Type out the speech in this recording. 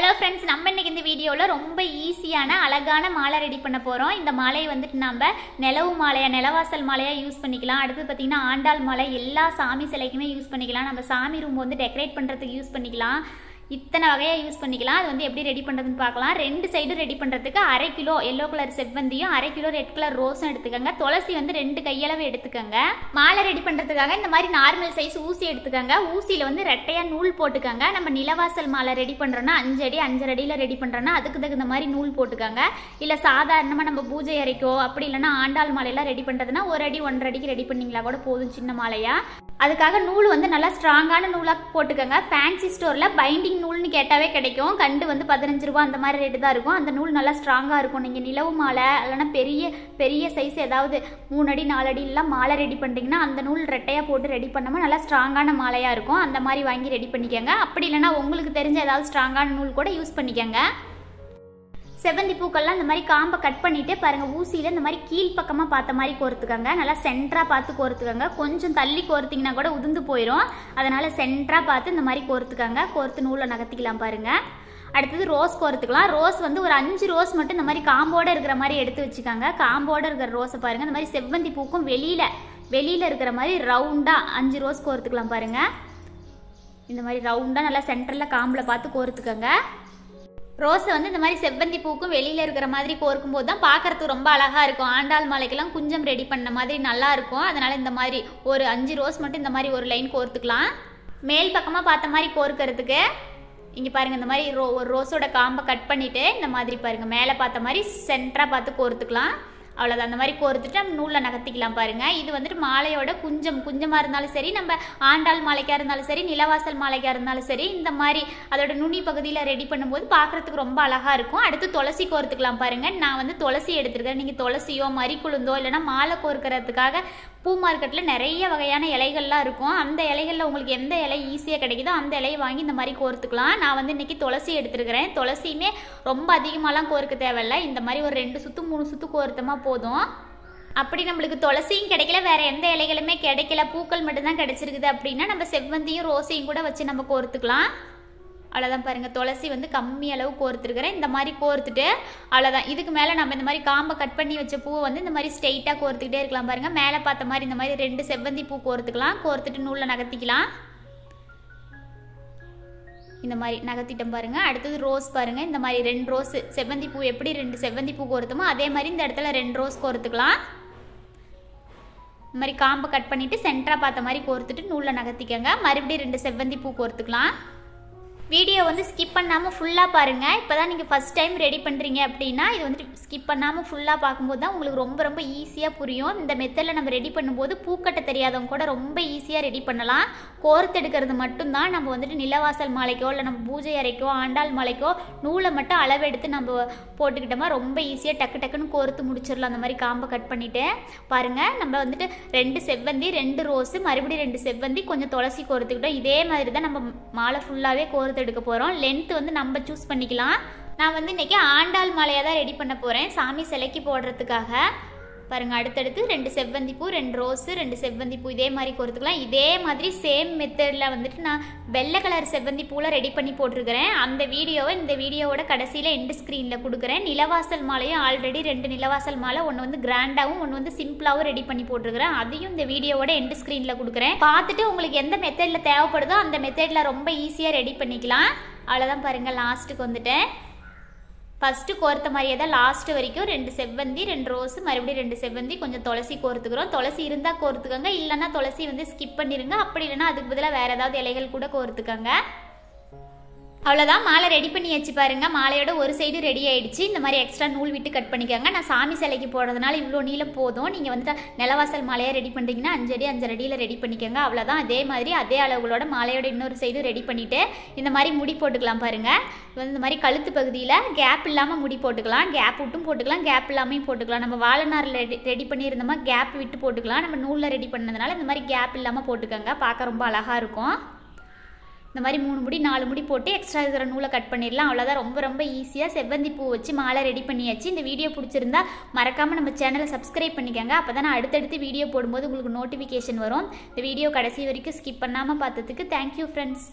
Hello friends, நம்ம இன்னைக்கு இந்த வீடியோவில் ரொம்ப ஈஸியான அழகான மாலை ரெடி பண்ண போகிறோம். இந்த மாலையை வந்துட்டு நம்ம நிலவு மாலையாக நிலவாசல் மாலையாக யூஸ் பண்ணிக்கலாம். அடுத்து பார்த்திங்கன்னா ஆண்டாள் மாலை எல்லா சாமி சிலைக்குமே யூஸ் பண்ணிக்கலாம். நம்ம சாமி ரூம் வந்து டெக்கரேட் பண்ணுறதுக்கு யூஸ் பண்ணிக்கலாம். இத்தனை வகையாக யூஸ் பண்ணிக்கலாம். அது வந்து எப்படி ரெடி பண்ணுறதுன்னு பார்க்கலாம். ரெண்டு சைடும் ரெடி பண்ணுறதுக்கு 1/2 கிலோ எல்லோ கலர் செவ்வந்தியும் 1/2 கிலோ ரெட் கலர் ரோஸும் எடுத்துக்கோங்க. துளசி வந்து 2 கையளவு எடுத்துக்கோங்க. மாலை ரெடி பண்ணுறதுக்காக இந்த மாதிரி நார்மல் சைஸ் ஊசி எடுத்துக்கோங்க. ஊசியில் வந்து ரெட்டையாக நூல் போட்டுக்கோங்க. நம்ம நிலவாசல் மாலை ரெடி பண்ணுறோன்னா 5 அடி 5.5 அடியில் ரெடி பண்ணுறோன்னா அதுக்கு தகுந்த மாதிரி நூல் போட்டுக்கோங்க. இல்லை சாதாரணமாக நம்ம பூஜை அறைக்கோ அப்படி இல்லைன்னா ஆண்டாள் மாலையெல்லாம் ரெடி பண்ணுறதுனா 1 அடி 1.5 அடிக்கு ரெடி பண்ணிங்களா கூட போதும், சின்ன மாலையாக. அதுக்காக நூல் வந்து நல்லா ஸ்ட்ராங்கான நூலாக போட்டுக்கோங்க. ஃபேன்சி ஸ்டோரில் பைண்டிங் நூல்னு கேட்டாவே கிடைக்கும். கண்டு வந்து 15 ரூபா அந்த மாதிரி ரேட்டு தான் இருக்கும். அந்த நூல் நல்லா ஸ்ட்ராங்காக இருக்கும். நீங்கள் நிலவு மாலை இல்லைன்னா பெரிய சைஸ் ஏதாவது 3 அடி 4 அடிலாம் மாலை ரெடி பண்ணுறீங்கன்னா அந்த நூல் ரெட்டையாக போட்டு ரெடி பண்ணாமல் நல்லா ஸ்ட்ராங்கான மாலையாக இருக்கும். அந்த மாதிரி வாங்கி ரெடி பண்ணிக்கோங்க. அப்படி இல்லைன்னா உங்களுக்கு தெரிஞ்ச ஏதாவது ஸ்ட்ராங்கான நூல் கூட யூஸ் பண்ணிக்கோங்க. செவ்வந்தி பூக்கள்லாம் இந்த மாதிரி காம்பை கட் பண்ணிவிட்டு பாருங்கள், ஊசியில் இந்த மாதிரி கீழ்ப்பக்கமாக பார்த்த மாதிரி கோர்த்துக்கோங்க. நல்லா சென்டராக பார்த்து கோர்த்துக்கோங்க. கொஞ்சம் தள்ளி கோர்த்திங்கன்னா கூட உதிர்ந்து போயிடும். அதனால் சென்டராக பார்த்து இந்த மாதிரி கோர்த்துக்கோங்க. கோர்த்து நூலில் நகர்த்திக்கலாம் பாருங்கள். அடுத்தது ரோஸ் கோர்த்துக்கலாம். ரோஸ் வந்து ஒரு 5 ரோஸ் மட்டும் இந்த மாதிரி காம்போடு இருக்கிற மாதிரி எடுத்து வச்சுக்கோங்க. காம்போடு இருக்கிற ரோஸை பாருங்கள். இந்த மாதிரி செவ்வந்தி பூக்கும் வெளியில் இருக்கிற மாதிரி ரவுண்டாக 5 ரோஸ் கோர்த்துக்கலாம் பாருங்கள். இந்த மாதிரி ரவுண்டாக நல்லா சென்டரில் காம்பில் பார்த்து கோர்த்துக்கோங்க. ரோஸை வந்து இந்த மாதிரி செவ்வந்தி பூக்கும் வெளியில் இருக்கிற மாதிரி கோர்க்கும் போது தான் பார்க்குறதுக்கு ரொம்ப அழகாக இருக்கும். ஆண்டாள் மாலைக்கெல்லாம் குஞ்சம் ரெடி பண்ண மாதிரி நல்லா இருக்கும். அதனால் இந்த மாதிரி ஒரு 5 ரோஸ் மட்டும் இந்த மாதிரி ஒரு லைன் கோர்த்துக்கலாம். மேல் பக்கமாக பார்த்த மாதிரி கோர்க்கறதுக்கு இங்கே பாருங்கள், இந்த மாதிரி ஒரு ரோஸோட காம்பை கட் பண்ணிவிட்டு இந்த மாதிரி பாருங்கள், மேலே பார்த்த மாதிரி சென்டராக பார்த்து கோர்த்துக்கலாம். அவ்வளோதான். அந்த மாதிரி கோர்த்துட்டு நம்ம நூலில் நகர்த்திக்கலாம் பாருங்கள். இது வந்துட்டு மாலையோட குஞ்சமாக இருந்தாலும் சரி, நம்ம ஆண்டாள் மாலைக்காக இருந்தாலும் சரி, நிலவாசல் மாலைக்காக இருந்தாலும் சரி, இந்த மாதிரி அதோட நுனி பகுதியில் ரெடி பண்ணும்போது பார்க்குறதுக்கு ரொம்ப அழகாக இருக்கும். அடுத்து துளசி கோர்த்துக்கலாம் பாருங்கள். நான் வந்து துளசி எடுத்துருக்கேன். நீங்கள் துளசியோ மறிக்குழுந்தோ இல்லைனா மாலை கோர்க்கறதுக்காக பூ மார்க்கெட்டில் நிறைய வகையான இலைகள்லாம் இருக்கும். அந்த இலைகளில் உங்களுக்கு எந்த இலை ஈஸியாக கிடைக்குதோ அந்த இலையை வாங்கி இந்த மாதிரி கோர்த்துக்கலாம். நான் வந்து இன்றைக்கி துளசி எடுத்துருக்கிறேன். துளசியுமே ரொம்ப அதிகமாகலாம் கோர்க்க தேவையில்லை. இந்த மாதிரி ஒரு 2 சுற்று 3 சுற்று கோர்த்தமாக போதும். அப்படி நம்மளுக்கு துளசியும் கிடைக்கல, வேறு எந்த இலைகளுமே கிடைக்கல, பூக்கள் மட்டும்தான் கிடைச்சிருக்குது அப்படின்னா நம்ம செவ்வந்தியும் ரோஸையும் கூட வச்சு நம்ம கோர்த்துக்கலாம். அவ்வளோதான் பாருங்கள். துளசி வந்து கம்மி அளவு கோர்த்துருக்கிறேன். இந்த மாதிரி கோர்த்துட்டு அவ்வளோதான். இதுக்கு மேலே நம்ம இந்த மாதிரி காம்பை கட் பண்ணி வச்ச பூவை வந்து இந்த மாதிரி ஸ்ட்ரெயிட்டாக கோர்த்துக்கிட்டே இருக்கலாம் பாருங்கள். மேலே பார்த்த மாதிரி இந்த மாதிரி 2 செவ்வந்தி பூ கோர்த்துக்கலாம். கோர்த்துட்டு நூலில் நகர்த்திக்கலாம். இந்த மாதிரி நகர்த்திட்டோம் பாருங்கள். அடுத்தது ரோஸ் பாருங்கள். இந்த மாதிரி 2 ரோஸ் செவ்வந்தி பூ எப்படி 2 செவ்வந்தி பூ கோர்த்துமோ அதே மாதிரி இந்த இடத்துல 2 ரோஸ் கோர்த்துக்கலாம். இந்த மாதிரி காம்பை கட் பண்ணிவிட்டு சென்டராக பார்த்த மாதிரி கோர்த்துட்டு நூலில் நகர்த்திக்கங்க. மறுபடியும் 2 செவ்வந்தி பூ கோர்த்துக்கலாம். வீடியோ வந்து ஸ்கிப் பண்ணாமல் ஃபுல்லாக பாருங்கள். இப்போ தான் நீங்கள் ஃபஸ்ட் டைம் ரெடி பண்ணுறீங்க அப்படின்னா இது வந்துட்டு ஸ்கிப் பண்ணாமல் ஃபுல்லாக பார்க்கும்போது தான் உங்களுக்கு ரொம்ப ரொம்ப ஈஸியாக புரியும். இந்த மெத்தடில் நம்ம ரெடி பண்ணும்போது பூக்கட்ட தெரியாதவங்க கூட ரொம்ப ஈஸியாக ரெடி பண்ணலாம். கோர்த்தெடுக்கிறது மட்டும்தான். நம்ம வந்துட்டு நிலவாசல் மாலைக்கோ இல்லை நம்ம பூஜை அறைக்கோ ஆண்டாள் மாலைக்கோ நூலை மட்டும் அளவெடுத்து நம்ம போட்டுக்கிட்டோமா ரொம்ப ஈஸியாக டக்குன்னு கோர்த்து முடிச்சிடலாம். அந்த மாதிரி காம்பை கட் பண்ணிவிட்டு பாருங்கள். நம்ம வந்துட்டு 2 செவ்வந்தி 2 ரோஸு மறுபடியும் 2 செவ்வந்தி கொஞ்சம் துளசி கோர்த்துக்கிட்டோம். இதே மாதிரி தான் நம்ம மாலை ஃபுல்லாகவே கோர்த்து எடுக்க போகிறோம். லென்த் வந்து நம்ம சூஸ் பண்ணிக்கலாம். நான் வந்து இன்றைக்கி ஆண்டாள் மாலையாக தான் ரெடி பண்ண போகிறேன் சாமி சிலைக்கு போடுறதுக்காக. பாருங்கள், அடுத்தடுத்து 2 செவ்வந்தி பூ 2 ரோஸு 2 செவ்வந்தி பூ இதே மாதிரி கோர்த்துக்கலாம். இதே மாதிரி சேம் மெத்தடில் வந்துட்டு நான் வெள்ளை கலர் செவ்வந்தி பூவில் ரெடி பண்ணி போட்டிருக்கிறேன். அந்த வீடியோவை இந்த வீடியோவோட கடைசியில் எண்டு ஸ்க்ரீனில் கொடுக்குறேன். நிலவாசல் மாலையும் ஆல்ரெடி 2 நிலவாசல் மாலை, ஒன்று வந்து கிராண்டாகவும் ஒன்று வந்து சிம்பிளாகவும் ரெடி பண்ணி போட்டிருக்கிறேன். அதையும் இந்த வீடியோவோட எண்டு ஸ்க்ரீனில் கொடுக்குறேன். பார்த்துட்டு உங்களுக்கு எந்த மெத்தடில் தேவைப்படுதோ அந்த மெத்தடில் ரொம்ப ஈஸியாக ரெடி பண்ணிக்கலாம். அவ்வளோதான் பாருங்கள். லாஸ்ட்டுக்கு வந்துட்டேன். ஃபஸ்ட்டு கோர்த்த மாதிரியே தான் லாஸ்ட்டு வரைக்கும் 2 செவ்வந்தி 2 ரோஸு மறுபடியும் 2 செவ்வந்தி கொஞ்சம் துளசி கோர்த்துக்கிறோம். துளசி இருந்தால் கோர்த்துக்கோங்க, இல்லைன்னா துளசி வந்து ஸ்கிப் பண்ணிடுங்க. அப்படி இல்லைன்னா அதுக்கு பதிலாக வேறு ஏதாவது இலைகள் கூட கோர்த்துக்கோங்க. அவ்வளோதான். மாலை ரெடி பண்ணியாச்சு பாருங்கள். மாலையோட ஒரு சைடு ரெடி ஆகிடுச்சு. இந்த மாதிரி எக்ஸ்ட்ரா நூல் விட்டு கட் பண்ணிக்கோங்க. நான் சாமி சிலைக்கு போடுறதுனால இவ்வளோ நீளம் போதும். நீங்கள் வந்துட்டு நிலவாசல் மாலையாக ரெடி பண்ணுறீங்கன்னா 5 அடி 5.5 அடியில் ரெடி பண்ணிக்கோங்க. அவ்வளோதான். அதே மாதிரி அதே அளவுகளோட மாலையோட இன்னொரு சைடு ரெடி பண்ணிவிட்டு இந்த மாதிரி முடி போட்டுக்கலாம் பாருங்கள். இந்த மாதிரி கழுத்து பகுதியில் கேப் இல்லாமல் முடி போட்டுக்கலாம். கேப் விட்டும் போட்டுக்கலாம், கேப் இல்லாமையும் போட்டுக்கலாம். நம்ம வாழைநாரில் ரெடி பண்ணியிருந்தோமா கேப் விட்டு போட்டுக்கலாம். நம்ம நூலில் ரெடி பண்ணதுனால இந்த மாதிரி கேப் இல்லாமல் போட்டுக்கோங்க. பார்க்க ரொம்ப அழகாக இருக்கும். இந்த மாதிரி 3 முடி 4 முடி போட்டு எக்ஸ்ட்ரா இருக்கிற நூலை கட் பண்ணிடலாம். அவ்வளோதான். ரொம்ப ரொம்ப ஈஸியாக செவ்வந்தி பூ வச்சு மாலை ரெடி பண்ணியாச்சு. இந்த வீடியோ பிடிச்சிருந்தா மறக்காமல் நம்ம சேனலை சப்ஸ்கிரைப் பண்ணிக்கோங்க. அப்போ தான் நான் அடுத்தடுத்து வீடியோ போடும்போது உங்களுக்கு நோட்டிஃபிகேஷன் வரும். இந்த வீடியோ கடைசி வரைக்கும் ஸ்கிப் பண்ணாமல் பார்த்ததுக்கு தேங்க்யூ ஃப்ரெண்ட்ஸ்.